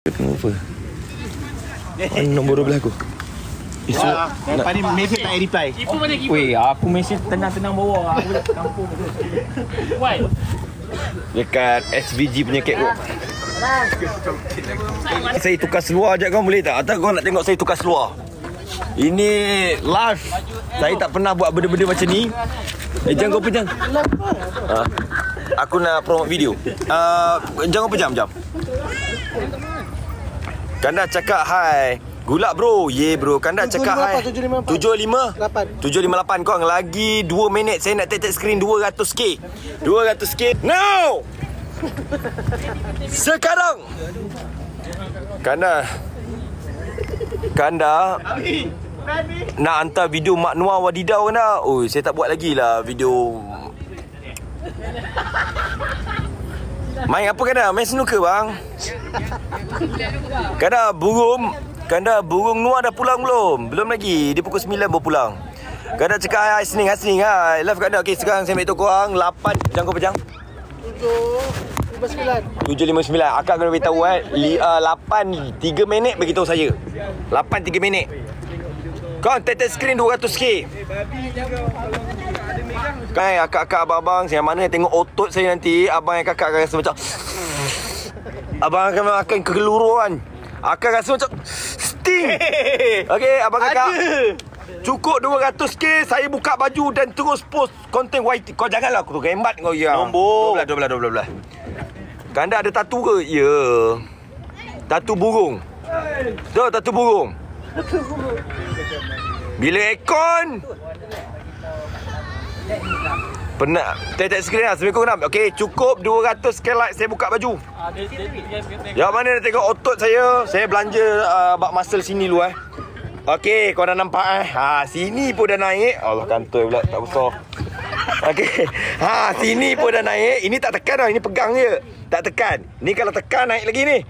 Kenapa? Mana nombor 12 aku? Isu Lepas ni mesej tak reply. Weh, aku mesej tenang-tenang bawah. Aku dah kampung. Why? dekat SVG punya catwalk. Saya tukar seluar je, kau boleh tak? Atau kau nak tengok saya tukar seluar? Ini live. Saya tak pernah buat benda-benda macam ni. Jangan kau pejam. Aku nak promote video. Jangan kau pejam. Kanda cakap hai. Gulak bro. Ye bro. Kanda cakap hai. 758 kau lagi 2 minit saya nak tap screen 200k. 200k. Now. Sekarang. Kanda nak hantar video Mak Noah Wadidau Kanda. Oh, saya tak buat lagi lah video. Main apa Kanda? Main snooker bang. Kanda burung Noah dah pulang belum? Belum lagi. Dia pukul 9 baru pulang. Kanda cakap hai Hasning hai. Love Kanda. Okey, sekarang saya ambil tu korang 8. Jangan kau pejang. 7:59. Akak kena beritahu 8 3 minit bagi tahu saya. 8 3 minit. Kau tap screen 200k. Kan akak-akak abang-abang yang mana yang tengok otot saya nanti, abang yang kakak akan rasa macam abang akan kegeluruan. Akan rasa macam sting. Okey, abang kakak. Cukup 200k saya buka baju dan terus post konten YT. Kau janganlah aku rembat kau ya. Nombor 12. Kanda ada tatu ke? Ya. Tatu burung. Tu tatu burung. Bila aircon penat. Tap screen lah. Assalamualaikum Nam. Okey, cukup 200k like saya buka baju. Yang mana nak tengok otot saya? Saya belanja bak muscle sini dulu Okey, kau dah nampak sini pun dah naik. Allah kantoi pula tak besar. Okey. Sini pun dah naik. Ini tak tekan dah, ini pegang je. Tak tekan. Ni kalau tekan naik lagi ni.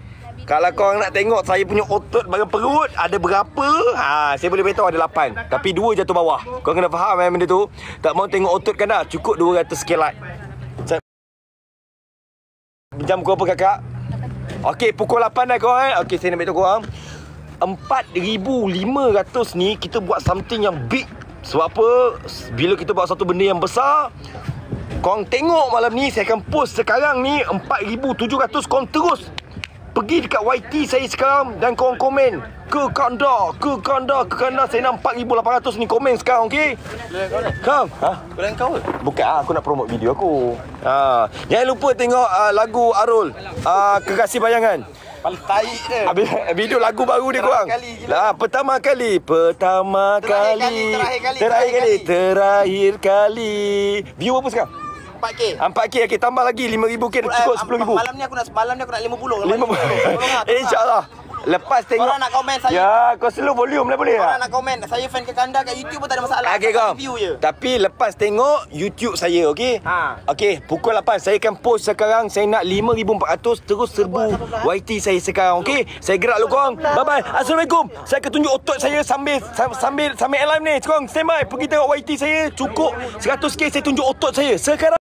Kalau korang nak tengok saya punya otot bahagian perut ada berapa, saya boleh beritahu ada 8. Tapi 2 jatuh bawah. Korang kena faham benda tu. Tak mau tengok otot kan dah. Cukup 200k like. Jam kau apa kakak? Okey, pukul 8 dah korang Okey, saya nak beritahu korang 4,500 ni kita buat something yang big. Sebab apa? Bila kita buat satu benda yang besar, korang tengok malam ni, saya akan post sekarang ni 4,700. Korang terus pergi dekat YT saya sekarang dan korang komen ke Kanda. Saya nak 4,800 ni komen sekarang, okey? Kam? Bukan kau ke? Bukan, aku nak promote video aku. Jangan lupa tengok lagu Arul, Kekasih Bayangan. Paling taik dia. Video lagu baru dia korang. Pertama kali. Terakhir kali. View apa sekarang? 4K. Okey, tambah lagi 5,000k cukup 10,000. Malam ni aku nak 50. 50. InsyaAllah. Lepas tengok. Korang nak komen saya. Ya, kau slow volume lah boleh tak? Korang nak komen saya fan ke Kanda kat YouTube pun tak ada masalah. Okey kau. View je. Tapi lepas tengok YouTube saya, okey? Okey, pukul 8 saya akan post sekarang. Saya nak 5,400 terus serbu YT saya sekarang, okey? Saya gerak dulu korang. Bye bye. Assalamualaikum. Saya akan tunjuk otot saya sambil live ni. Korang stand by. Pergi tengok YT saya. Cukup 100k saya tunjuk otot saya sekarang.